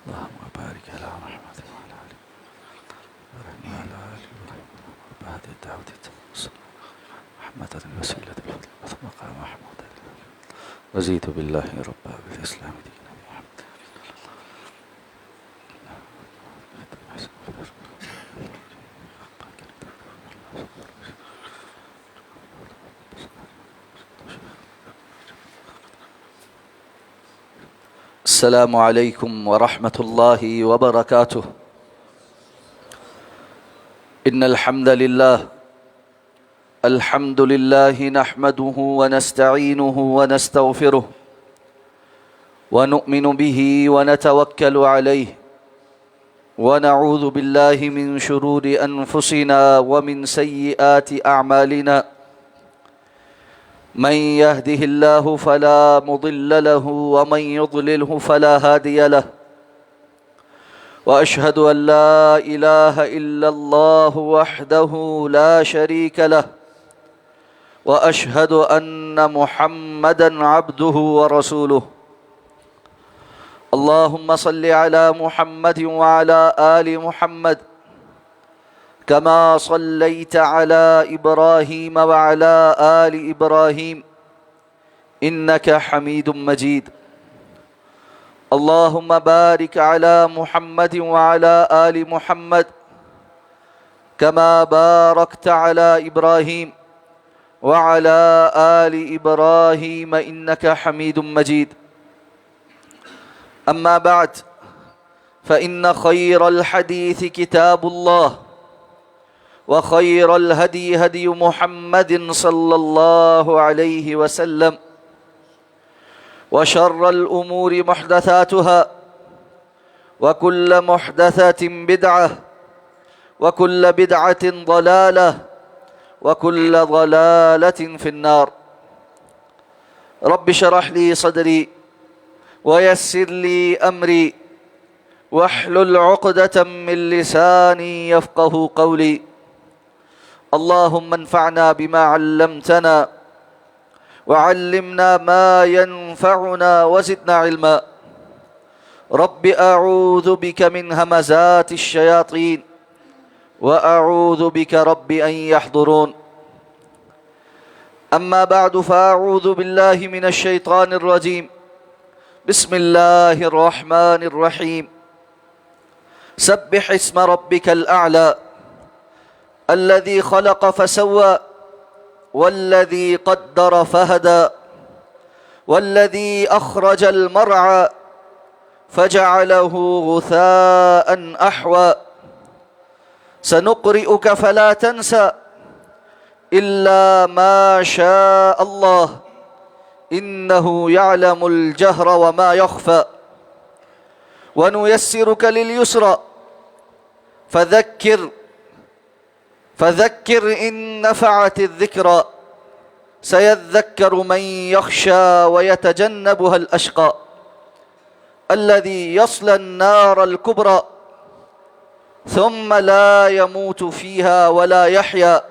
اللهم بارك على محمد وعلى آل إبراهيم وعلى آل إبراهيم بهذه الدعوة محمد الوسيلة بالفضل ثم قام محمود رضيت بالله ربا بالإسلام دينا محمد السلام عليكم ورحمة الله وبركاته. إن الحمد لله نحمده ونستعينه ونستغفره ونؤمن به ونتوكل عليه ونعوذ بالله من شرور أنفسنا ومن سيئات أعمالنا. من يهده الله فلا مضل له ومن يضلله فلا هادي له. وأشهد أن لا إله إلا الله وحده لا شريك له وأشهد أن محمدًا عبده ورسوله. اللهم صل على محمد وعلى آل محمد كما صليت على إبراهيم وعلى آل إبراهيم إنك حميد مجيد. اللهم بارك على محمد وعلى آل محمد كما باركت على إبراهيم وعلى آل إبراهيم إنك حميد مجيد. أما بعد فإن خير الحديث كتاب الله وخير الهدي هدي محمد صلى الله عليه وسلم وشر الأمور محدثاتها وكل محدثة بدعة وكل بدعة ضلالة وكل ضلالة في النار. رب اشرح لي صدري ويسر لي أمري واحلل عقدة من لساني يفقه قولي. اللهم انفعنا بما علمتنا وعلمنا ما ينفعنا وزدنا علما. رب أعوذ بك من همزات الشياطين وأعوذ بك رب أن يحضرون. أما بعد فأعوذ بالله من الشيطان الرجيم. بسم الله الرحمن الرحيم. سبح اسم ربك الأعلى الذي خلق فسوى والذي قدر فهدى والذي أخرج المرعى فجعله غثاء أحوى. سنقرئك فلا تنسى إلا ما شاء الله إنه يعلم الجهر وما يخفى. ونيسرك لليسرى فذكر إن نفعت الذكرى. سيذكر من يخشى ويتجنبها الأشقى الذي يصلى النار الكبرى ثم لا يموت فيها ولا يحيا.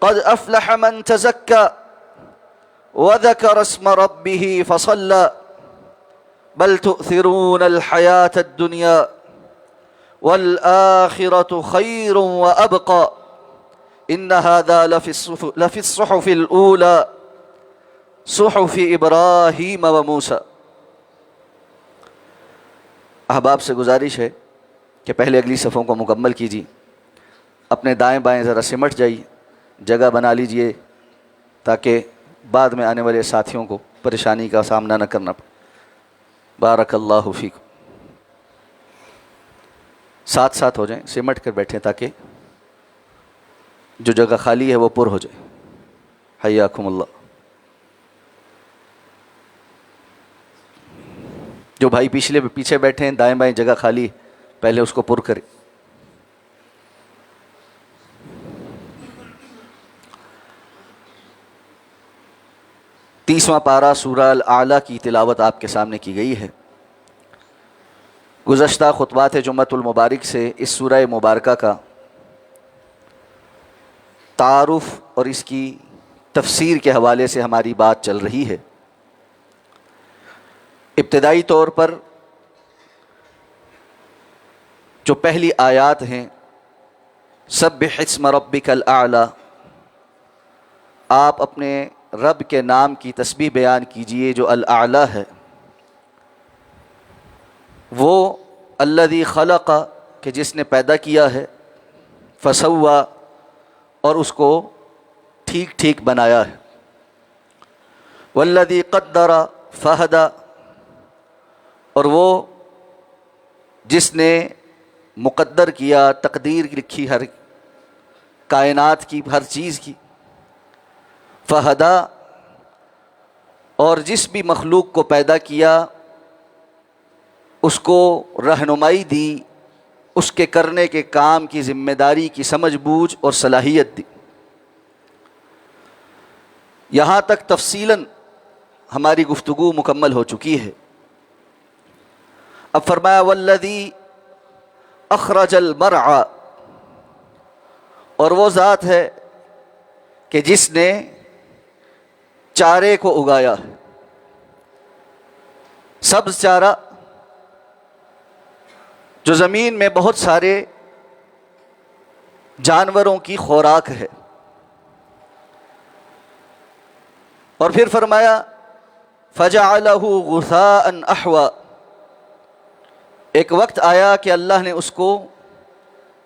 قد أفلح من تزكى وذكر اسم ربه فصلى. بل تؤثرون الحياة الدنيا والآخرة خير وأبقى. إن هذا لفي الصحف الأولى صحف إبراہیم و موسیٰ. احباب سے گزارش ہے کہ پہلے اگلی صفوں کو مکمل کیجیے. اپنے دائیں بائیں ذرا سمٹ جائیے، جگہ بنا لیجئے تاکہ بعد میں آنے والے ساتھیوں کو پریشانی کا سامنا نہ کرنا پڑے. بارک اللہ فیکم. ساتھ ساتھ ہو جائیں، سمٹ کر بیٹھیں تاکہ جو جگہ خالی ہے وہ پر ہو جائے. حیاکم اللہ. جو بھائی پیچھے بیٹھے ہیں، دائیں بائیں جگہ خالی ہے، پہلے اس کو پر کریں. تیسواں پارہ سورہ الاعلیٰ کی تلاوت آپ کے سامنے کی گئی ہے. گزشتہ خطبات جمعۃ المبارک سے اس سورہ مبارکہ کا تعارف اور اس کی تفسیر کے حوالے سے ہماری بات چل رہی ہے. ابتدائی طور پر جو پہلی آیات ہیں، سبح اسم ربک الاعلی، آپ اپنے رب کے نام کی تسبیح بیان کیجئے جو الاعلی ہے، وہ الذی خلق، کہ جس نے پیدا کیا ہے، فسوا، اور اس کو ٹھیک ٹھیک بنایا ہے، والذی قدر فہدی، اور وہ جس نے مقدر کیا، تقدیر لکھی ہر کائنات کی، ہر چیز کی، فہدا، اور جس بھی مخلوق کو پیدا کیا اس کو رہنمائی دی، اس کے کرنے کے کام کی ذمہ داری کی سمجھ بوجھ اور صلاحیت دی۔ یہاں تک تفصیلاً ہماری گفتگو مکمل ہو چکی ہے۔ اب فرمایا والذی اخرج المرعى، اور وہ ذات ہے کہ جس نے چارے کو اگایا، سبز چارہ جو زمین میں بہت سارے جانوروں کی خوراک ہے۔ اور پھر فرمایا فجعلہ غثاء احوا، ایک وقت آیا کہ اللہ نے اس کو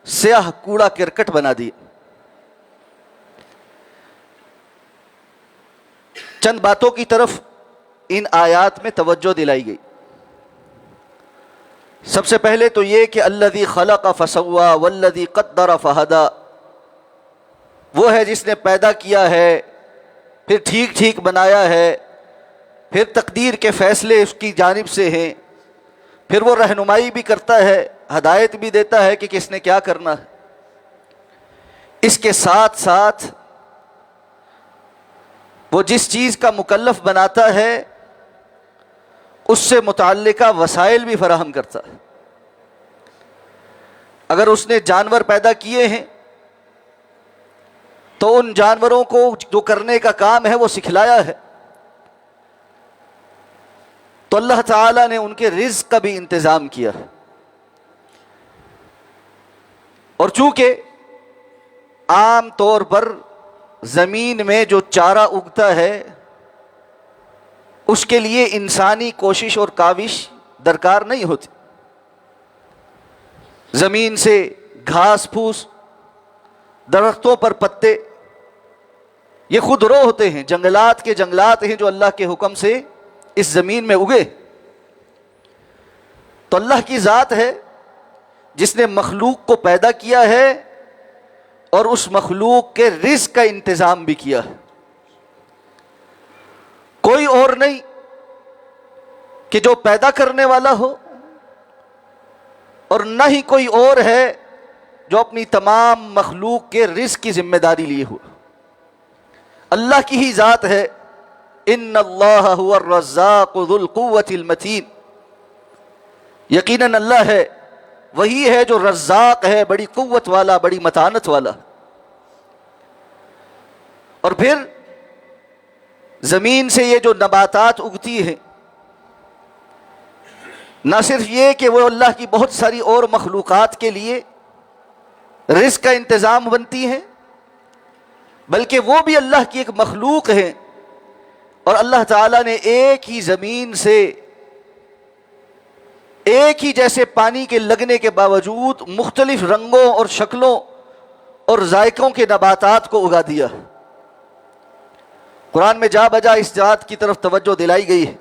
سیاہ کوڑا کرکٹ بنا دیا۔ چند باتوں کی طرف ان آیات میں توجہ دلائی گئی۔ سب سے پہلے تو یہ کہ الذی خلق فسوا والذی قدر فہدا، وہ ہے جس نے پیدا کیا ہے، پھر ٹھیک ٹھیک بنایا ہے، پھر تقدیر کے فیصلے اس کی جانب سے ہیں، پھر وہ رہنمائی بھی کرتا ہے، ہدایت بھی دیتا ہے کہ کس نے کیا کرنا ہے۔ اس کے ساتھ ساتھ وہ جس چیز کا مکلف بناتا ہے اس سے متعلقہ وسائل بھی فراہم کرتا ہے۔ اگر اس نے جانور پیدا کیے ہیں تو ان جانوروں کو جو کرنے کا کام ہے وہ سکھلایا ہے، تو اللہ تعالیٰ نے ان کے رزق کا بھی انتظام کیا ہے۔ اور چونکہ عام طور پر زمین میں جو چارہ اگتا ہے اس کے لیے انسانی کوشش اور کاوش درکار نہیں ہوتی، زمین سے گھاس پھوس، درختوں پر پتے، یہ خود رو ہوتے ہیں، جنگلات کے جنگلات ہیں جو اللہ کے حکم سے اس زمین میں اگے۔ تو اللہ کی ذات ہے جس نے مخلوق کو پیدا کیا ہے اور اس مخلوق کے رزق کا انتظام بھی کیا ہے۔ کوئی اور نہیں کہ جو پیدا کرنے والا ہو، اور نہ ہی کوئی اور ہے جو اپنی تمام مخلوق کے رزق کی ذمہ داری لیے ہو۔ اللہ کی ہی ذات ہے، ان اللہ هو الرزاق ذو القوة المتین، یقیناً اللہ ہے، وہی ہے جو رزاق ہے، بڑی قوت والا، بڑی متانت والا۔ اور پھر زمین سے یہ جو نباتات اگتی ہیں، نہ صرف یہ کہ وہ اللہ کی بہت ساری اور مخلوقات کے لیے رزق کا انتظام بنتی ہیں، بلکہ وہ بھی اللہ کی ایک مخلوق ہے، اور اللہ تعالیٰ نے ایک ہی زمین سے ایک ہی جیسے پانی کے لگنے کے باوجود مختلف رنگوں اور شکلوں اور ذائقوں کے نباتات کو اگا دیا۔ قرآن میں جا بجا اس بات کی طرف توجہ دلائی گئی ہے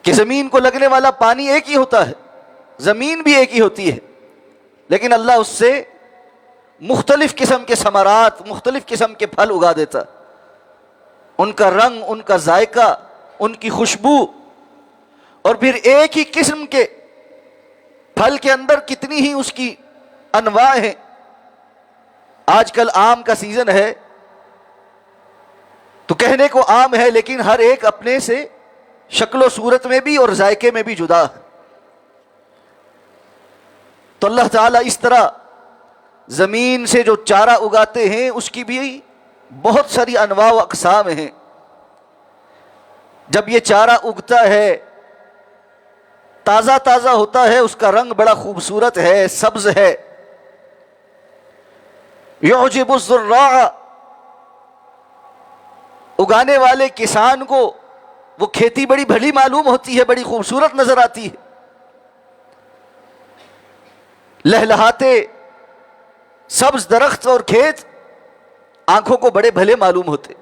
کہ زمین کو لگنے والا پانی ایک ہی ہوتا ہے، زمین بھی ایک ہی ہوتی ہے، لیکن اللہ اس سے مختلف قسم کے ثمرات، مختلف قسم کے پھل اگا دیتا، ان کا رنگ، ان کا ذائقہ، ان کی خوشبو، اور پھر ایک ہی قسم کے پھل کے اندر کتنی ہی اس کی انواع ہیں۔ آج کل آم کا سیزن ہے تو کہنے کو آم ہے، لیکن ہر ایک اپنے سے شکل و صورت میں بھی اور ذائقے میں بھی جدا ہے۔ تو اللہ تعالیٰ اس طرح زمین سے جو چارہ اگاتے ہیں اس کی بھی بہت ساری انواع و اقسام ہیں۔ جب یہ چارہ اگتا ہے تازہ تازہ ہوتا ہے، اس کا رنگ بڑا خوبصورت ہے، سبز ہے. یعجب الزراع، اگانے والے کسان کو وہ کھیتی بڑی بھلی معلوم ہوتی ہے، بڑی خوبصورت نظر آتی ہے. لہلہاتے سبز درخت اور کھیت آنکھوں کو بڑے بھلے معلوم ہوتے.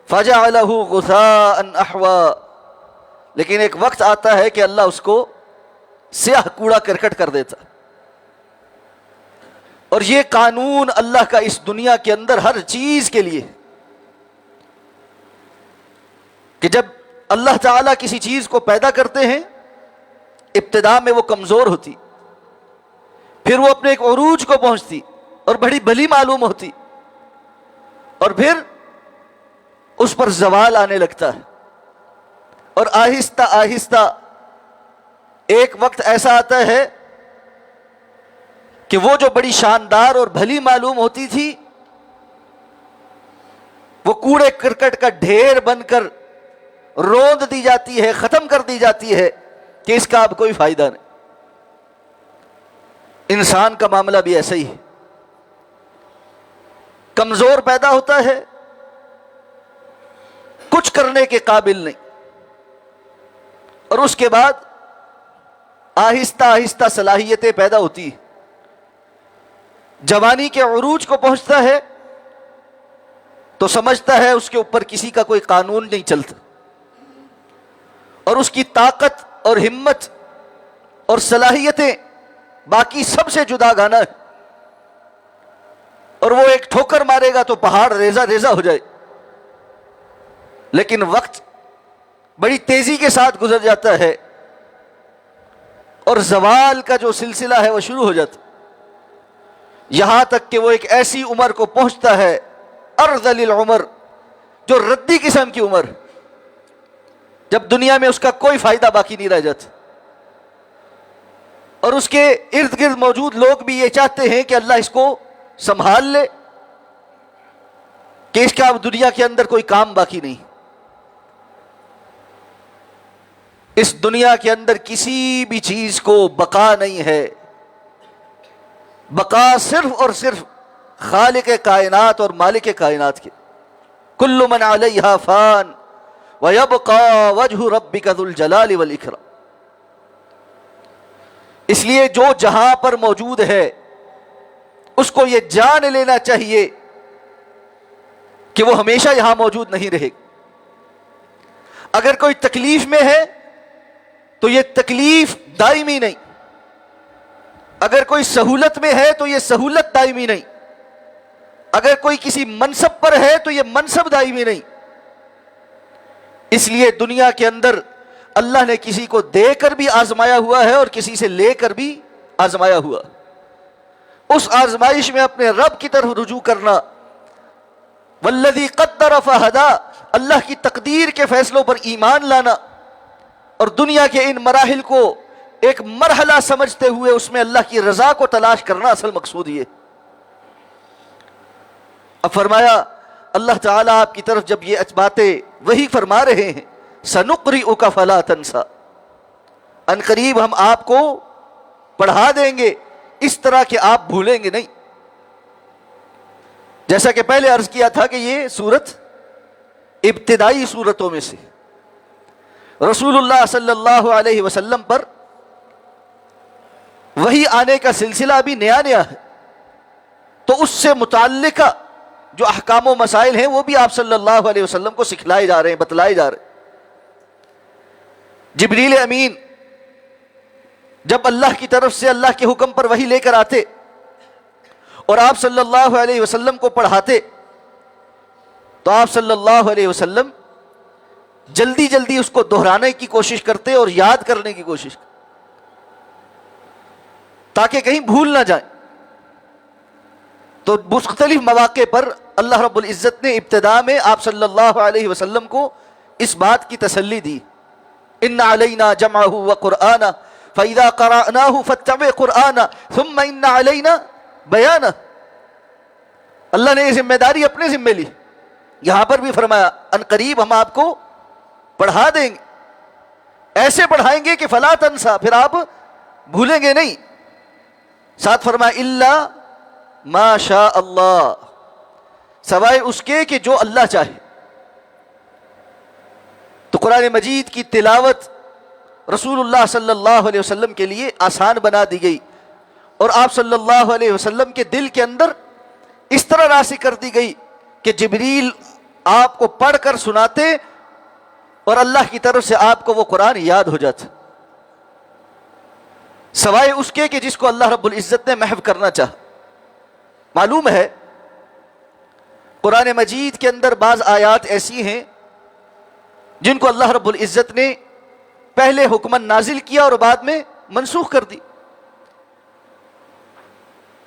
فجعلہ غثاء احوا، لیکن ایک وقت آتا ہے کہ اللہ اس کو سیاہ کوڑا کرکٹ کر دیتا. اور یہ قانون اللہ کا اس دنیا کے اندر ہر چیز کے لیے، کہ جب اللہ تعالیٰ کسی چیز کو پیدا کرتے ہیں ابتدا میں وہ کمزور ہوتی، پھر وہ اپنے ایک عروج کو پہنچتی اور بڑی بھلی معلوم ہوتی، اور پھر اس پر زوال آنے لگتا ہے. اور آہستہ آہستہ ایک وقت ایسا آتا ہے کہ وہ جو بڑی شاندار اور بھلی معلوم ہوتی تھی وہ کوڑے کرکٹ کا ڈھیر بن کر روند دی جاتی ہے، ختم کر دی جاتی ہے کہ اس کا اب کوئی فائدہ نہیں. انسان کا معاملہ بھی ایسا ہی ہے، کمزور پیدا ہوتا ہے، کچھ کرنے کے قابل نہیں، اور اس کے بعد آہستہ آہستہ صلاحیتیں پیدا ہوتی ہیں. جوانی کے عروج کو پہنچتا ہے تو سمجھتا ہے اس کے اوپر کسی کا کوئی قانون نہیں چلتا، اور اس کی طاقت اور ہمت اور صلاحیتیں باقی سب سے جدا گانا ہے، اور وہ ایک ٹھوکر مارے گا تو پہاڑ ریزہ ریزہ ہو جائے. لیکن وقت بڑی تیزی کے ساتھ گزر جاتا ہے اور زوال کا جو سلسلہ ہے وہ شروع ہو جاتا، یہاں تک کہ وہ ایک ایسی عمر کو پہنچتا ہے، ارذل العمر، جو ردی قسم کی عمر، جب دنیا میں اس کا کوئی فائدہ باقی نہیں رہ جاتا. اور اس کے ارد گرد موجود لوگ بھی یہ چاہتے ہیں کہ اللہ اس کو سنبھال لے، کہ اس کا اب دنیا کے اندر کوئی کام باقی نہیں. اس دنیا کے اندر کسی بھی چیز کو بقا نہیں ہے، بقا صرف اور صرف خالق کائنات اور مالک کائنات کے. کل من علیہا فان وَيَبْقَى وَجْهُ رَبِّكَ ذُو الْجَلَالِ وَالْإِكْرَامِ. اس لیے جو جہاں پر موجود ہے اس کو یہ جان لینا چاہیے کہ وہ ہمیشہ یہاں موجود نہیں رہے. اگر کوئی تکلیف میں ہے تو یہ تکلیف دائمی نہیں، اگر کوئی سہولت میں ہے تو یہ سہولت دائمی نہیں، اگر کوئی کسی منصب پر ہے تو یہ منصب دائمی نہیں. اس لیے دنیا کے اندر اللہ نے کسی کو دے کر بھی آزمایا ہوا ہے اور کسی سے لے کر بھی آزمایا ہوا. اس آزمائش میں اپنے رب کی طرف رجوع کرنا، والذی قدر فہدی، اللہ کی تقدیر کے فیصلوں پر ایمان لانا، اور دنیا کے ان مراحل کو ایک مرحلہ سمجھتے ہوئے اس میں اللہ کی رضا کو تلاش کرنا اصل مقصود یہ. اب فرمایا اللہ تعالیٰ آپ کی طرف جب یہ باتیں وہی فرما رہے ہیں، سنقرئک فلا تنسى، ان قریب ہم آپ کو پڑھا دیں گے اس طرح کہ آپ بھولیں گے نہیں. جیسا کہ پہلے عرض کیا تھا کہ یہ سورت ابتدائی سورتوں میں سے رسول اللہ صلی اللہ علیہ وسلم پر وحی آنے کا سلسلہ ابھی نیا نیا ہے، تو اس سے متعلقہ جو احکام و مسائل ہیں وہ بھی آپ صلی اللہ علیہ وسلم کو سکھلائے جا رہے ہیں، بتلائے جا رہے ہیں. جبریل امین جب اللہ کی طرف سے اللہ کے حکم پر وحی لے کر آتے اور آپ صلی اللہ علیہ وسلم کو پڑھاتے تو آپ صلی اللہ علیہ وسلم جلدی جلدی اس کو دہرانے کی کوشش کرتے اور یاد کرنے کی کوشش کرتے تاکہ کہیں بھول نہ جائیں. تو مختلف مواقع پر اللہ رب العزت نے ابتدا میں آپ صلی اللہ علیہ وسلم کو اس بات کی تسلی دی، ان علینا جمعہ وقرآنہ فاذا قرأناہ فاتبع قرآنہ ثم ان علینا بیانہ. اللہ نے یہ ذمہ داری اپنے ذمہ لی. یہاں پر بھی فرمایا ان قریب ہم آپ کو پڑھا دیں گے، ایسے پڑھائیں گے کہ فلا تنسا، پھر آپ بھولیں گے نہیں۔ ساتھ فرمایا الا ما شاء اللہ، سوائے اس کے کہ جو اللہ چاہے۔ تو قرآن مجید کی تلاوت رسول اللہ صلی اللہ علیہ وسلم کے لیے آسان بنا دی گئی، اور آپ صلی اللہ علیہ وسلم کے دل کے اندر اس طرح راسخ کر دی گئی کہ جبریل آپ کو پڑھ کر سناتے اور اللہ کی طرف سے آپ کو وہ قرآن یاد ہو جاتا، سوائے اس کے کہ جس کو اللہ رب العزت نے محو کرنا چاہا۔ معلوم ہے قرآن مجید کے اندر بعض آیات ایسی ہیں جن کو اللہ رب العزت نے پہلے حکماً نازل کیا اور بعد میں منسوخ کر دی،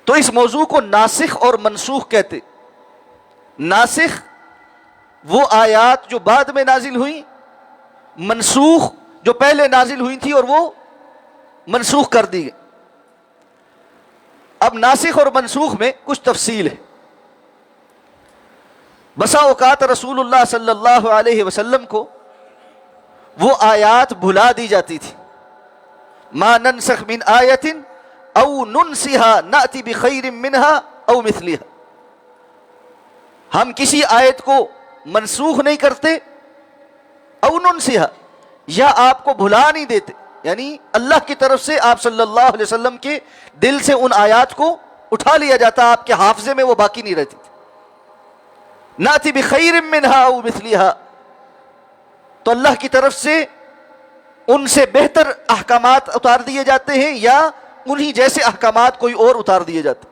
تو اس موضوع کو ناسخ اور منسوخ کہتے۔ ناسخ وہ آیات جو بعد میں نازل ہوئیں، منسوخ جو پہلے نازل ہوئی تھی اور وہ منسوخ کر دی گئی۔ اب ناسخ اور منسوخ میں کچھ تفصیل ہے۔ بسا اوقات رسول اللہ صلی اللہ علیہ وسلم کو وہ آیات بھلا دی جاتی تھی، ما ننسخ من آیت او ننسها نأتی بخیر منها او مثلها، ہم کسی آیت کو منسوخ نہیں کرتے، او ننسها یا آپ کو بھلا نہیں دیتے، یعنی اللہ کی طرف سے آپ صلی اللہ علیہ وسلم کے دل سے ان آیات کو اٹھا لیا جاتا، آپ کے حافظے میں وہ باقی نہیں رہتی تھی۔ نأتی بخیر منها او مثلها، تو اللہ کی طرف سے ان سے بہتر احکامات اتار دیے جاتے ہیں یا انہی جیسے احکامات کوئی اور اتار دیے جاتے۔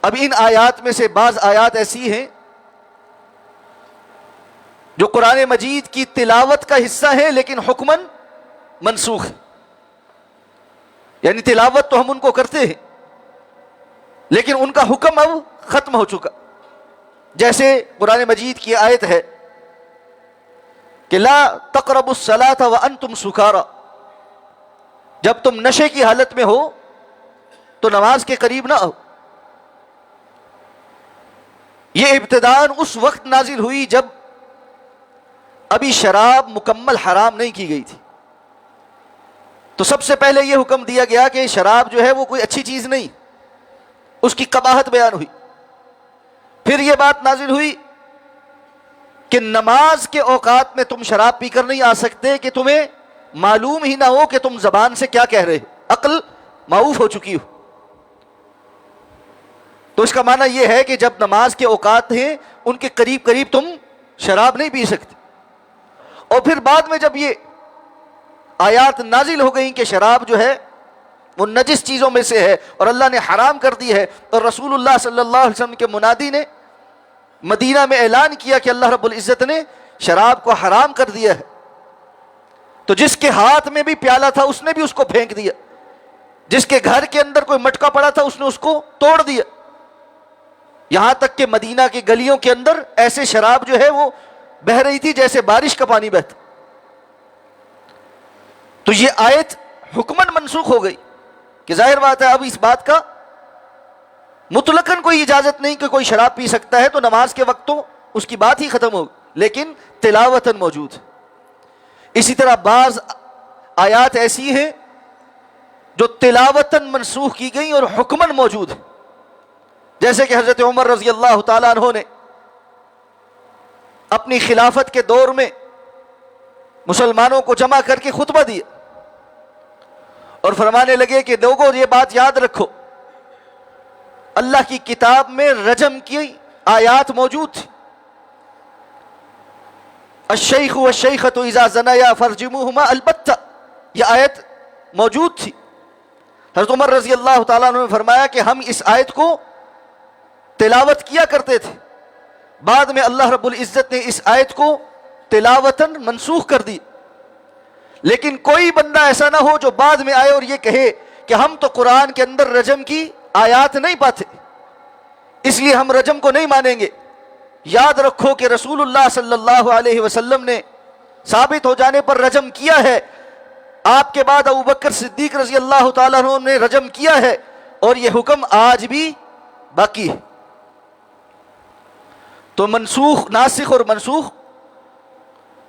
اب ان آیات میں سے بعض آیات ایسی ہیں جو قرآن مجید کی تلاوت کا حصہ ہے لیکن حکماً منسوخ ہے، یعنی تلاوت تو ہم ان کو کرتے ہیں لیکن ان کا حکم اب ختم ہو چکا۔ جیسے قرآن مجید کی آیت ہے کہ لا تقربوا الصلاۃ وانتم سکارى، جب تم نشے کی حالت میں ہو تو نماز کے قریب نہ آؤ۔ یہ ابتداءً اس وقت نازل ہوئی جب ابھی شراب مکمل حرام نہیں کی گئی تھی، تو سب سے پہلے یہ حکم دیا گیا کہ شراب جو ہے وہ کوئی اچھی چیز نہیں، اس کی قباحت بیان ہوئی۔ پھر یہ بات نازل ہوئی کہ نماز کے اوقات میں تم شراب پی کر نہیں آ سکتے کہ تمہیں معلوم ہی نہ ہو کہ تم زبان سے کیا کہہ رہے، عقل معوف ہو چکی ہو۔ تو اس کا معنی یہ ہے کہ جب نماز کے اوقات ہیں ان کے قریب قریب تم شراب نہیں پی سکتے۔ اور پھر بعد میں جب یہ آیات نازل ہو گئیں کہ شراب جو ہے وہ نجس چیزوں میں سے ہے اور اللہ نے حرام کر دی ہے، اور رسول اللہ صلی اللہ علیہ وسلم کے منادی نے مدینہ میں اعلان کیا کہ اللہ رب العزت نے شراب کو حرام کر دیا ہے، تو جس کے ہاتھ میں بھی پیالہ تھا اس نے بھی اس کو پھینک دیا، جس کے گھر کے اندر کوئی مٹکا پڑا تھا اس نے اس کو توڑ دیا، یہاں تک کہ مدینہ کی گلیوں کے اندر ایسے شراب جو ہے وہ بہہ رہی تھی جیسے بارش کا پانی بہتا۔ تو یہ آیت حکماً منسوخ ہو گئی کہ ظاہر بات ہے اب اس بات کا مطلقاً کوئی اجازت نہیں کہ کوئی شراب پی سکتا ہے، تو نماز کے وقت تو اس کی بات ہی ختم ہوگی، لیکن تلاوتاً موجود ہے۔ اسی طرح بعض آیات ایسی ہیں جو تلاوتاً منسوخ کی گئی اور حکماً موجود ہے، جیسے کہ حضرت عمر رضی اللہ تعالیٰ عنہ نے اپنی خلافت کے دور میں مسلمانوں کو جمع کر کے خطبہ دیا اور فرمانے لگے کہ لوگوں یہ بات یاد رکھو، اللہ کی کتاب میں رجم کی آیات موجود تھی، الشیخ والشیخۃ اذا زنیا فرجموہما، البتہ یہ آیت موجود تھی۔ حضرت عمر رضی اللہ تعالیٰ عنہ نے فرمایا کہ ہم اس آیت کو تلاوت کیا کرتے تھے، بعد میں اللہ رب العزت نے اس آیت کو تلاوتاً منسوخ کر دی، لیکن کوئی بندہ ایسا نہ ہو جو بعد میں آئے اور یہ کہے کہ ہم تو قرآن کے اندر رجم کی آیات نہیں پاتے اس لیے ہم رجم کو نہیں مانیں گے۔ یاد رکھو کہ رسول اللہ صلی اللہ علیہ وسلم نے ثابت ہو جانے پر رجم کیا ہے، آپ کے بعد ابوبکر صدیق رضی اللہ تعالیٰ عنہ نے رجم کیا ہے، اور یہ حکم آج بھی باقی ہے۔ تو منسوخ، ناسخ اور منسوخ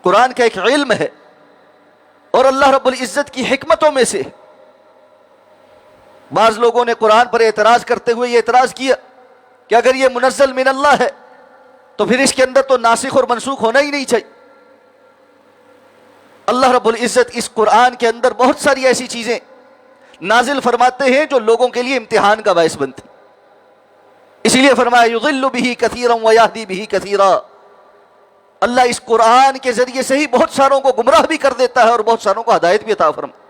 قرآن کا ایک علم ہے، اور اللہ رب العزت کی حکمتوں میں سے بعض لوگوں نے قرآن پر اعتراض کرتے ہوئے یہ اعتراض کیا کہ اگر یہ منزل من اللہ ہے تو پھر اس کے اندر تو ناسخ اور منسوخ ہونا ہی نہیں چاہیے۔ اللہ رب العزت اس قرآن کے اندر بہت ساری ایسی چیزیں نازل فرماتے ہیں جو لوگوں کے لیے امتحان کا باعث بنتے، اسی لیے فرمایا یضل بہ کثیرا ویہدی بہ کثیرا، اللہ اس قرآن کے ذریعے سے ہی بہت ساروں کو گمراہ بھی کر دیتا ہے اور بہت ساروں کو ہدایت بھی عطا فرماتا۔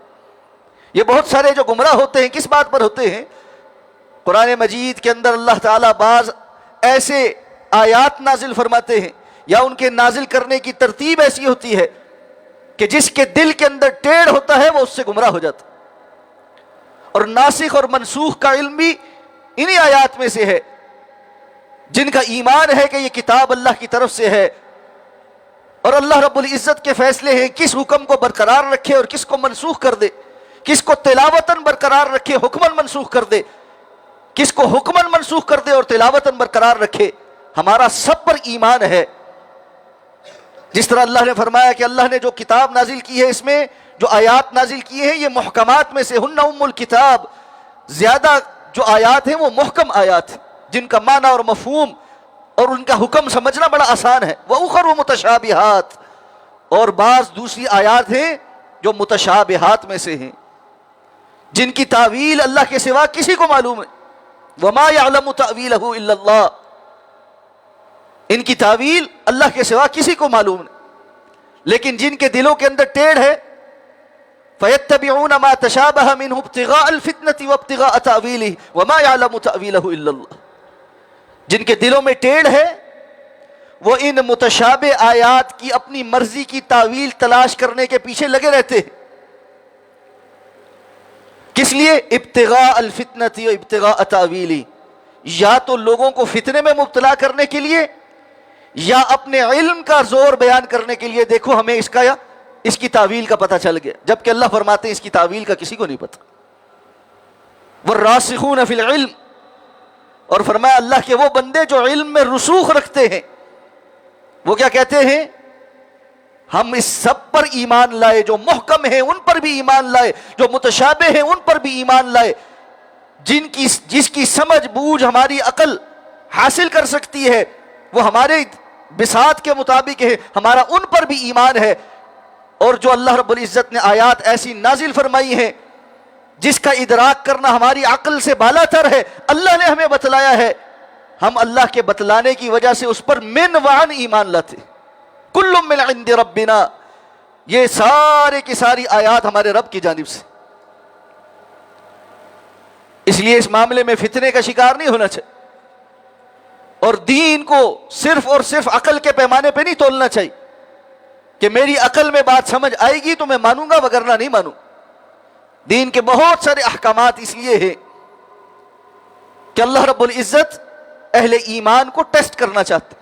یہ بہت سارے جو گمراہ ہوتے ہیں کس بات پر ہوتے ہیں؟ قرآن مجید کے اندر اللہ تعالیٰ بعض ایسے آیات نازل فرماتے ہیں یا ان کے نازل کرنے کی ترتیب ایسی ہوتی ہے کہ جس کے دل کے اندر ٹیڑھ ہوتا ہے وہ اس سے گمراہ ہو جاتا ہے۔ اور ناسخ اور منسوخ کا علم بھی انہی آیات میں سے ہے، جن کا ایمان ہے کہ یہ کتاب اللہ کی طرف سے ہے اور اللہ رب العزت کے فیصلے ہیں کس حکم کو برقرار رکھے اور کس کو منسوخ کر دے، کس کو تلاوتاً برقرار رکھے حکماً منسوخ کر دے، کس کو حکماً منسوخ کر دے اور تلاوتاً برقرار رکھے۔ ہمارا سب پر ایمان ہے۔ جس طرح اللہ نے فرمایا کہ اللہ نے جو کتاب نازل کی ہے اس میں جو آیات نازل کی ہیں یہ محکمات میں سے ہن ام الکتاب، زیادہ جو آیات ہیں وہ محکم آیات ہیں جن کا معنی اور مفہوم اور ان کا حکم سمجھنا بڑا آسان ہے۔ وَأُخَرُ مُتَشَابِهَاتٌ، اور بعض دوسری آیات ہیں جو متشابہات میں سے ہیں جن کی تعویل اللہ کے سوا کسی کو معلوم ہے۔ وَمَا يَعْلَمُ تَأْوِيلَهُ إِلَّا اللَّهُ، ان کی تعویل اللہ کے سوا کسی کو معلوم نہیں، لیکن جن کے دلوں کے اندر ٹیڑھ ہے فَيَتَّبِعُونَ مَا تَشَابَهَ مِنْهُ ابْتِغَاءَ الْفِتْنَةِ وَابْتِغَاءَ تَأْوِيلِهِ وَمَا يَعْلَمُ تَأْوِيلَهُ إِلَّا اللَّهُ، جن کے دلوں میں ٹیڑھ ہے وہ ان متشابہ آیات کی اپنی مرضی کی تعویل تلاش کرنے کے پیچھے لگے رہتے ہیں۔ کس لیے؟ ابتغاء الفتنة و ابتغاء تأویلی، یا تو لوگوں کو فتنے میں مبتلا کرنے کے لیے یا اپنے علم کا زور بیان کرنے کے لیے، دیکھو ہمیں اس کی تعویل کا پتہ چل گیا، جبکہ اللہ فرماتے ہیں اس کی تعویل کا کسی کو نہیں پتہ۔ والراسخون فی العلم، اور فرمایا اللہ کے وہ بندے جو علم میں رسوخ رکھتے ہیں وہ کیا کہتے ہیں؟ ہم اس سب پر ایمان لائے، جو محکم ہیں ان پر بھی ایمان لائے، جو متشابہ ہیں ان پر بھی ایمان لائے، جس کی سمجھ بوجھ ہماری عقل حاصل کر سکتی ہے وہ ہمارے بساط کے مطابق ہے، ہمارا ان پر بھی ایمان ہے۔ اور جو اللہ رب العزت نے آیات ایسی نازل فرمائی ہیں جس کا ادراک کرنا ہماری عقل سے بالا تر ہے، اللہ نے ہمیں بتلایا ہے، ہم اللہ کے بتلانے کی وجہ سے اس پر من وعن ایمان لاتے۔ کل من عند ربنا، یہ سارے کی ساری آیات ہمارے رب کی جانب سے، اس لیے اس معاملے میں فتنے کا شکار نہیں ہونا چاہیے اور دین کو صرف اور صرف عقل کے پیمانے پہ نہیں تولنا چاہیے کہ میری عقل میں بات سمجھ آئے گی تو میں مانوں گا وگرنہ نہیں مانوں۔ دین کے بہت سارے احکامات اس لیے ہیں کہ اللہ رب العزت اہل ایمان کو ٹیسٹ کرنا چاہتے،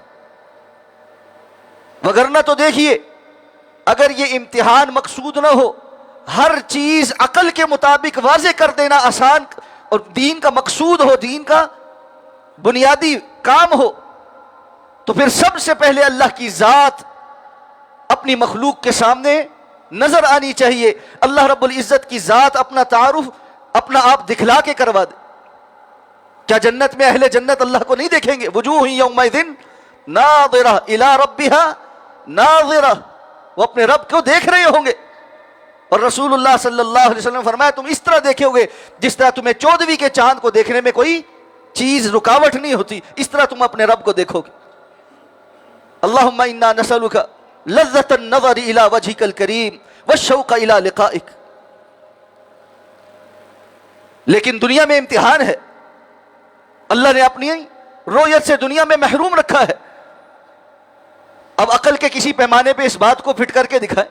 وگرنہ تو دیکھیے اگر یہ امتحان مقصود نہ ہو، ہر چیز عقل کے مطابق واضح کر دینا آسان اور دین کا مقصود ہو، دین کا بنیادی کام ہو، تو پھر سب سے پہلے اللہ کی ذات اپنی مخلوق کے سامنے نظر آنی چاہیے۔ اللہ رب العزت کی ذات اپنا تعارف اپنا آپ دکھلا کے کروا دے۔ کیا جنت میں اہل جنت اللہ کو نہیں دیکھیں گے؟ وجوہ یومئذ ناظرہ الی ربہا ناظرہ، وہ اپنے رب کو دیکھ رہے ہوں گے۔ اور رسول اللہ صلی اللہ علیہ وسلم فرمایا تم اس طرح دیکھو گے جس طرح تمہیں 14ویں کے چاند کو دیکھنے میں کوئی چیز رکاوٹ نہیں ہوتی، اس طرح تم اپنے رب کو دیکھو گے۔ اللہم انا نسألک لذۃ النظر الی وجہک الکریم والشوق الی لقائک۔ لیکن دنیا میں امتحان ہے، اللہ نے اپنی رؤیت سے دنیا میں محروم رکھا ہے۔ اب عقل کے کسی پیمانے پہ اس بات کو فٹ کر کے دکھائے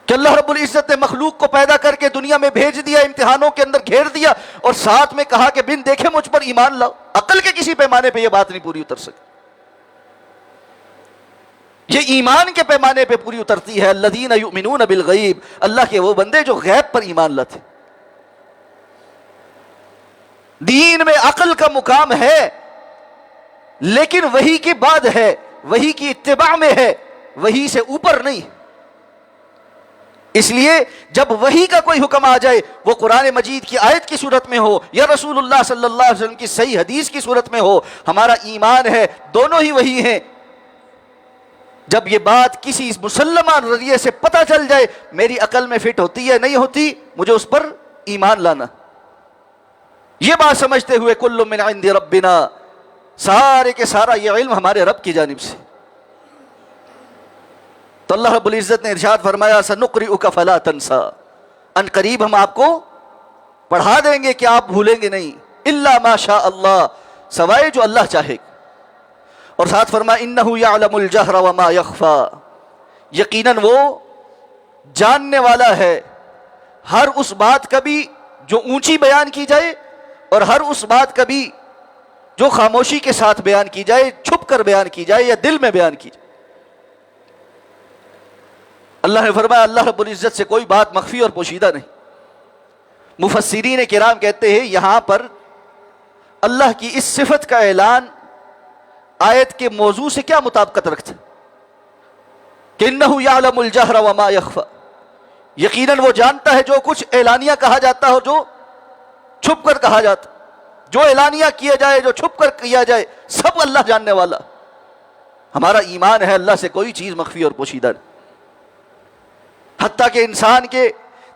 کہ اللہ رب العزت نے مخلوق کو پیدا کر کے دنیا میں بھیج دیا، امتحانوں کے اندر گھیر دیا اور ساتھ میں کہا کہ بن دیکھے مجھ پر ایمان لاؤ۔ عقل کے کسی پیمانے پہ یہ بات نہیں پوری اتر سکتی، یہ ایمان کے پیمانے پہ پوری اترتی ہے۔ الذین یؤمنون بالغیب، اللہ کے وہ بندے جو غیب پر ایمان لاتے۔ دین میں عقل کا مقام ہے لیکن وحی کے بعد ہے، وحی کی اتباع میں ہے، وحی سے اوپر نہیں۔ اس لیے جب وحی کا کوئی حکم آ جائے، وہ قرآن مجید کی آیت کی صورت میں ہو یا رسول اللہ صلی اللہ علیہ وسلم کی صحیح حدیث کی صورت میں ہو، ہمارا ایمان ہے دونوں ہی وہی ہیں۔ جب یہ بات کسی مسلمہ نظریے سے پتہ چل جائے، میری عقل میں فٹ ہوتی ہے نہیں ہوتی، مجھے اس پر ایمان لانا۔ یہ بات سمجھتے ہوئے کل من عند ربنا، سارے کے سارا یہ علم ہمارے رب کی جانب سے۔ تو اللہ رب العزت نے ارشاد فرمایا سنقرئک فلا تنسى، ان قریب ہم آپ کو پڑھا دیں گے کہ آپ بھولیں گے نہیں، الا ما شاء اللہ، سوائے جو اللہ چاہے۔ اور ساتھ فرمایا انہ یعلم الجہر وما یخفی، یقیناً وہ جاننے والا ہے ہر اس بات کا بھی جو اونچی بیان کی جائے اور ہر اس بات کا بھی جو خاموشی کے ساتھ بیان کی جائے، چھپ کر بیان کی جائے یا دل میں بیان کی جائے۔ اللہ نے فرمایا اللہ رب العزت سے کوئی بات مخفی اور پوشیدہ نہیں۔ مفسرین کرام کہتے ہیں یہاں پر اللہ کی اس صفت کا اعلان آیت کے موضوع سے کیا مطابقت رکھتا ہے کہ انہ یعلم الجہر وما یخفی، یقیناً وہ جانتا ہے جو کچھ اعلانیہ کہا جاتا ہے اور جو چھپ کر کہا جاتا، جو اعلانیہ کیا جائے جو چھپ کر کیا جائے، سب اللہ جاننے والا۔ ہمارا ایمان ہے اللہ سے کوئی چیز مخفی اور پوشیدہ نہیں، حتیٰ کہ انسان کے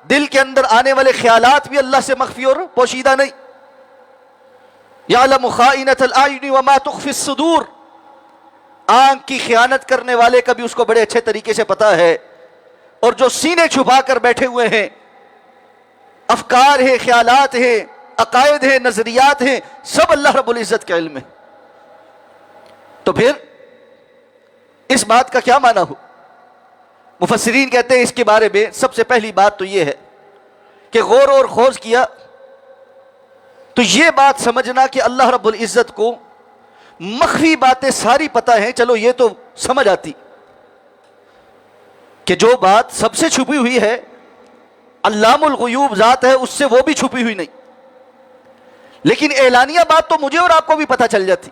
دل کے اندر آنے والے خیالات بھی اللہ سے مخفی اور پوشیدہ نہیں۔ یعلم خائنۃ الاعین وما تخفی الصدور، آنکھ کی خیانت کرنے والے کا بھی اس کو بڑے اچھے طریقے سے پتا ہے، اور جو سینے چھپا کر بیٹھے ہوئے ہیں، افکار ہیں، خیالات ہیں، عقائد ہیں، نظریات ہیں، سب اللہ رب العزت کے علم ہے۔ تو پھر اس بات کا کیا معنی ہو؟ مفسرین کہتے ہیں اس کے بارے میں سب سے پہلی بات تو یہ ہے کہ غور اور خوض کیا تو یہ بات سمجھنا کہ اللہ رب العزت کو مخفی باتیں ساری پتہ ہیں، چلو یہ تو سمجھ آتی کہ جو بات سب سے چھپی ہوئی ہے، علام الغیوب ذات ہے، اس سے وہ بھی چھپی ہوئی نہیں، لیکن اعلانیہ بات تو مجھے اور آپ کو بھی پتہ چل جاتی۔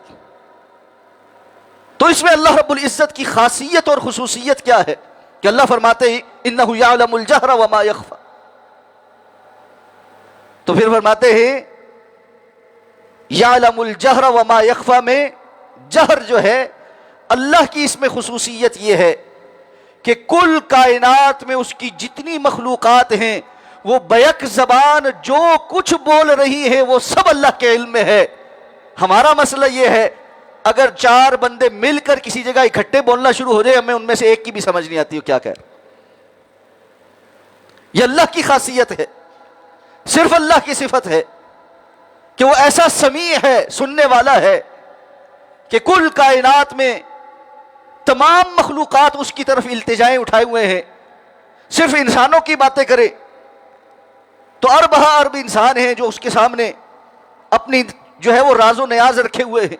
تو اس میں اللہ رب العزت کی خاصیت اور خصوصیت کیا ہے کہ اللہ فرماتے ہیں انہ یعلم الجہر وما یخفی، تو پھر فرماتے ہیں یعلم الجہر وما یخفی میں جہر جو ہے اللہ کی اس میں خصوصیت یہ ہے کہ کل کائنات میں اس کی جتنی مخلوقات ہیں وہ بیک زبان جو کچھ بول رہی ہے وہ سب اللہ کے علم میں ہے۔ ہمارا مسئلہ یہ ہے اگر چار بندے مل کر کسی جگہ اکٹھے بولنا شروع ہو جائے، ہمیں ان میں سے ایک کی بھی سمجھ نہیں آتی وہ کیا کہہ رہا۔ یہ اللہ کی خاصیت ہے، صرف اللہ کی صفت ہے کہ وہ ایسا سمیع ہے، سننے والا ہے کہ کل کائنات میں تمام مخلوقات اس کی طرف التجائیں اٹھائے ہوئے ہیں۔ صرف انسانوں کی باتیں کرے تو ارب ہا ارب انسان ہیں جو اس کے سامنے اپنی جو ہے وہ راز و نیاز رکھے ہوئے ہیں،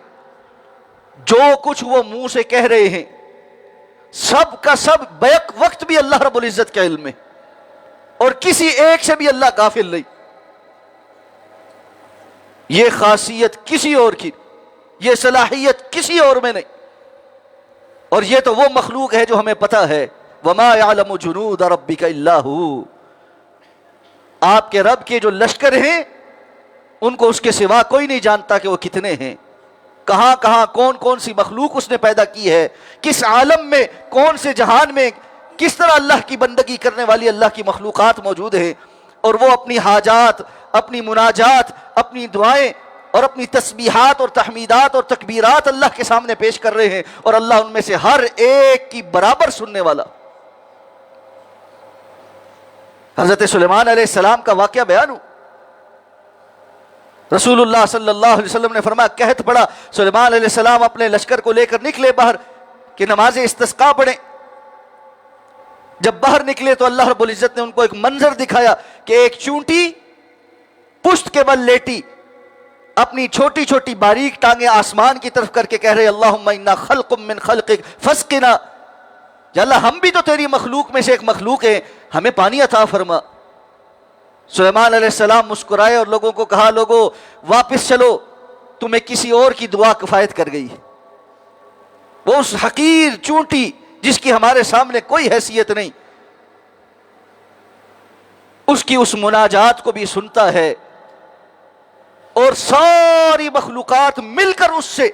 جو کچھ وہ منہ سے کہہ رہے ہیں سب کا سب بیک وقت بھی اللہ رب العزت کے علم میں، اور کسی ایک سے بھی اللہ غافل نہیں۔ یہ خاصیت کسی اور کی، یہ صلاحیت کسی اور میں نہیں، اور یہ تو وہ مخلوق ہے جو ہمیں پتہ ہے وما یعلم جنود ربک الا ھو، آپ کے رب کے جو لشکر ہیں ان کو اس کے سوا کوئی نہیں جانتا کہ وہ کتنے ہیں، کہاں کہاں کون کون سی مخلوق اس نے پیدا کی ہے، کس عالم میں کون سے جہان میں کس طرح اللہ کی بندگی کرنے والی اللہ کی مخلوقات موجود ہیں، اور وہ اپنی حاجات، اپنی مناجات، اپنی دعائیں اور اپنی تسبیحات اور تحمیدات اور تکبیرات اللہ کے سامنے پیش کر رہے ہیں، اور اللہ ان میں سے ہر ایک کی برابر سننے والا۔ حضرت سلیمان علیہ السلام کا واقعہ بیان ہو، رسول اللہ صلی اللہ علیہ وسلم نے فرمایا قحط پڑا، سلیمان علیہ السلام اپنے لشکر کو لے کر نکلے باہر کہ نماز استسقاء پڑھیں۔ جب باہر نکلے تو اللہ رب العزت نے ان کو ایک منظر دکھایا کہ ایک چونٹی پشت کے بل لیٹی، اپنی چھوٹی چھوٹی باریک ٹانگیں آسمان کی طرف کر کے کہہ رہے اللہم انا خلق من خلقک فاسقنا، یا اللہ ہم بھی تو تیری مخلوق میں سے ایک مخلوق ہیں، ہمیں پانی عطا فرما۔ سلیمان علیہ السلام مسکرائے اور لوگوں کو کہا لوگوں واپس چلو، تمہیں کسی اور کی دعا کفایت کر گئی۔ وہ اس حقیر چونٹی جس کی ہمارے سامنے کوئی حیثیت نہیں، اس کی اس مناجات کو بھی سنتا ہے، اور ساری مخلوقات مل کر اس سے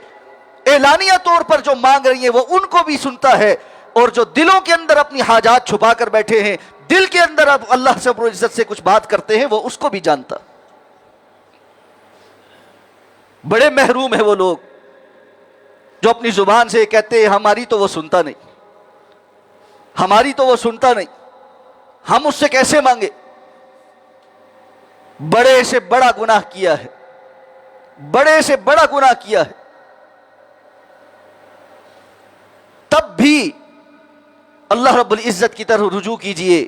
اعلانیہ طور پر جو مانگ رہی ہیں وہ ان کو بھی سنتا ہے، اور جو دلوں کے اندر اپنی حاجات چھپا کر بیٹھے ہیں، دل کے اندر اب اللہ رب العزت سے کچھ بات کرتے ہیں، وہ اس کو بھی جانتا۔ بڑے محروم ہیں وہ لوگ جو اپنی زبان سے کہتے ہیں ہماری تو وہ سنتا نہیں، ہماری تو وہ سنتا نہیں، ہم اس سے کیسے مانگے۔ بڑے سے بڑا گناہ کیا ہے، بڑے سے بڑا گناہ کیا ہے، تب بھی اللہ رب العزت کی طرف رجوع کیجئے۔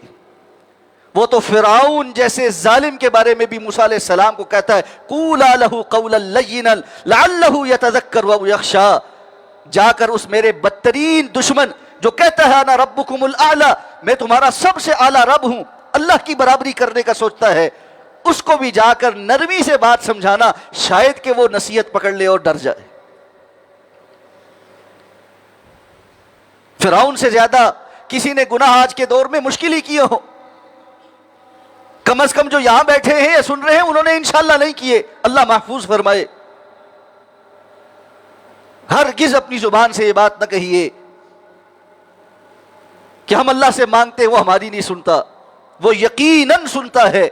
وہ تو فرعون جیسے ظالم کے بارے میں بھی موسیٰ علیہ السلام کو کہتا ہے قولا لہ قولا لینا لعلہ یتذکر او یخشی، جا کر اس میرے بدترین دشمن جو کہتا ہے انا ربکم الاعلی، میں تمہارا سب سے اعلیٰ رب ہوں، اللہ کی برابری کرنے کا سوچتا ہے، اس کو بھی جا کر نرمی سے بات سمجھانا، شاید کہ وہ نصیحت پکڑ لے اور ڈر جائے۔ فرعون سے زیادہ کسی نے گناہ آج کے دور میں مشکل ہی کیے ہو، کم از کم جو یہاں بیٹھے ہیں یا سن رہے ہیں انہوں نے انشاءاللہ نہیں کیے، اللہ محفوظ فرمائے۔ ہرگز اپنی زبان سے یہ بات نہ کہیے کہ ہم اللہ سے مانگتے وہ ہماری نہیں سنتا، وہ یقیناً سنتا ہے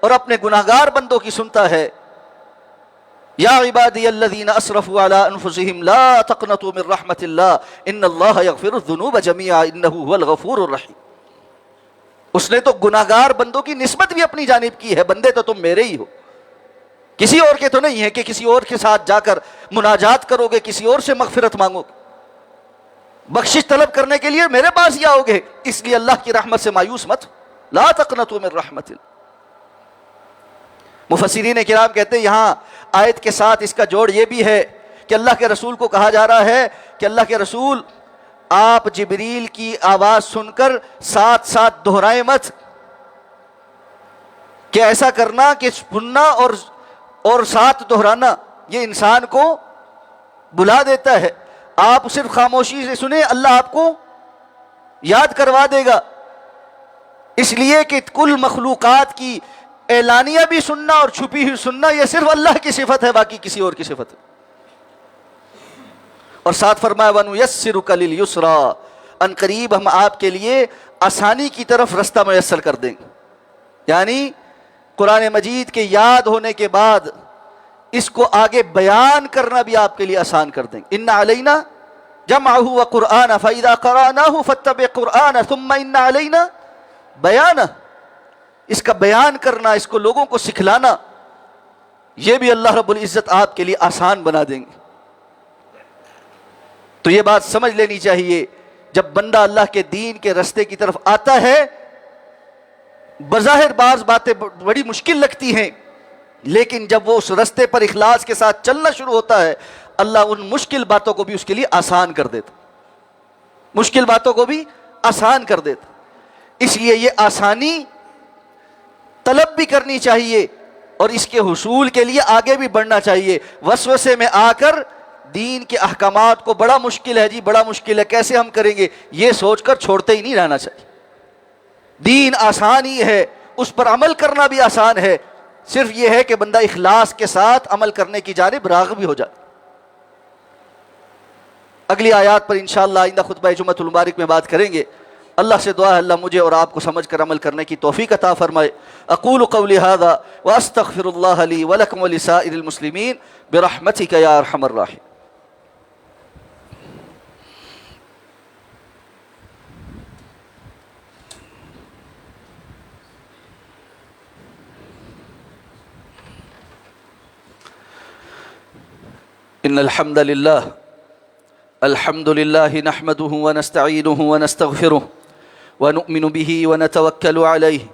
اور اپنے گناہگار بندوں کی سنتا ہے۔ یا عبادی الذین اسرفوا علی انفسہم لا تقنطوا من رحمت اللہ ان اللہ یغفر الذنوب جميعا انہ هو الغفور الرحیم۔ اس نے تو گناہگار بندوں کی نسبت بھی اپنی جانب کی ہے، بندے تو تم میرے ہی ہو، کسی اور کے تو نہیں ہے کہ کسی اور کے ساتھ جا کر مناجات کرو گے، کسی اور سے مغفرت مانگو گے، بخشش طلب کرنے کے لیے میرے پاس ہی آؤ گے، اس لیے اللہ کی رحمت سے مایوس مت، لا تقنطوا من رحمت اللہ۔ مفسرین کرام کہتے ہیں یہاں آیت کے ساتھ اس کا جوڑ یہ بھی ہے کہ اللہ کے رسول کو کہا جا رہا ہے کہ اللہ کے رسول آپ جبریل کی آواز سن کر ساتھ ساتھ دہرائے مت، کہ ایسا کرنا کہ سننا اور ساتھ دہرانا یہ انسان کو بلا دیتا ہے، آپ صرف خاموشی سے سنیں، اللہ آپ کو یاد کروا دے گا، اس لیے کہ کل مخلوقات کی اعلانیہ بھی سننا اور چھپی ہوئی سننا یہ صرف اللہ کی صفت ہے، باقی کسی اور کی صفت ہے۔ اور ساتھ فرمایا وَنُيَسِّرُكَ لِلْيُسْرَىٰ، ان قریب ہم آپ کے لیے آسانی کی طرف رستہ میسر کر دیں گے، یعنی قرآن مجید کے یاد ہونے کے بعد اس کو آگے بیان کرنا بھی آپ کے لیے آسان کر دیں گے۔ إِنَّ عَلَيْنَا جَمْعَهُ وَقُرْآنَهُ فَإِذَا قَرَأْنَاهُ فَاتَّبِعْ قُرْآنَهُ ثُمَّ إِنَّ عَلَيْنَا بَيَانَهُ، اس کا بیان کرنا، اس کو لوگوں کو سکھلانا، یہ بھی اللہ رب العزت آپ کے لیے آسان بنا دیں گے۔ تو یہ بات سمجھ لینی چاہیے، جب بندہ اللہ کے دین کے رستے کی طرف آتا ہے، بظاہر بعض باتیں بڑی مشکل لگتی ہیں، لیکن جب وہ اس رستے پر اخلاص کے ساتھ چلنا شروع ہوتا ہے، اللہ ان مشکل باتوں کو بھی اس کے لیے آسان کر دیتا، مشکل باتوں کو بھی آسان کر دیتا۔ اس لیے یہ آسانی طلب بھی کرنی چاہیے اور اس کے حصول کے لیے آگے بھی بڑھنا چاہیے۔ وسوسے میں آ کر دین کے احکامات کو بڑا مشکل ہے جی، بڑا مشکل ہے، کیسے ہم کریں گے، یہ سوچ کر چھوڑتے ہی نہیں رہنا چاہیے۔ دین آسان ہی ہے، اس پر عمل کرنا بھی آسان ہے، صرف یہ ہے کہ بندہ اخلاص کے ساتھ عمل کرنے کی جانب راغب ہو جائے۔ اگلی آیات پر انشاءاللہ آئندہ خطبہ جمعۃ المبارک میں بات کریں گے۔ اللہ سے دعا ہے اللہ مجھے اور آپ کو سمجھ کر عمل کرنے کی توفیق عطا فرمائے۔ اقول قولی ھذا واستغفر اللہ لی ولکم ولسائر المسلمین برحمتک یا ارحم الراحمین۔ ان الحمد للہ نحمده ونستعینه ونستغفره ونؤمن به ونتوکل علیہ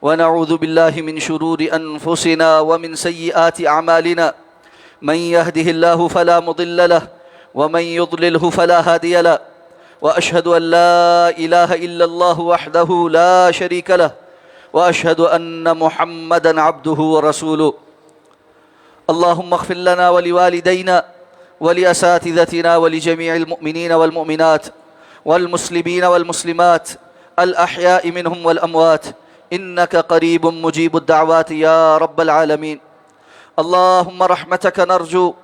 ونعوذ باللہ من شرور انفسنا ومن سیئات اعمالنا من يهده الله فلا مضل له ومن يضلله فلا هادي له واشهد ان لا اله الا الله وحده لا شريك له واشهد ان محمدا عبده ورسوله اللهم اغفر لنا ولوالدينا ولأساتذتنا ولجميع المؤمنين والمؤمنات والمسلمين والمسلمات الأحياء منهم والأموات إنك قريب مجيب الدعوات يا رب العالمين. اللهم رحمتك نرجو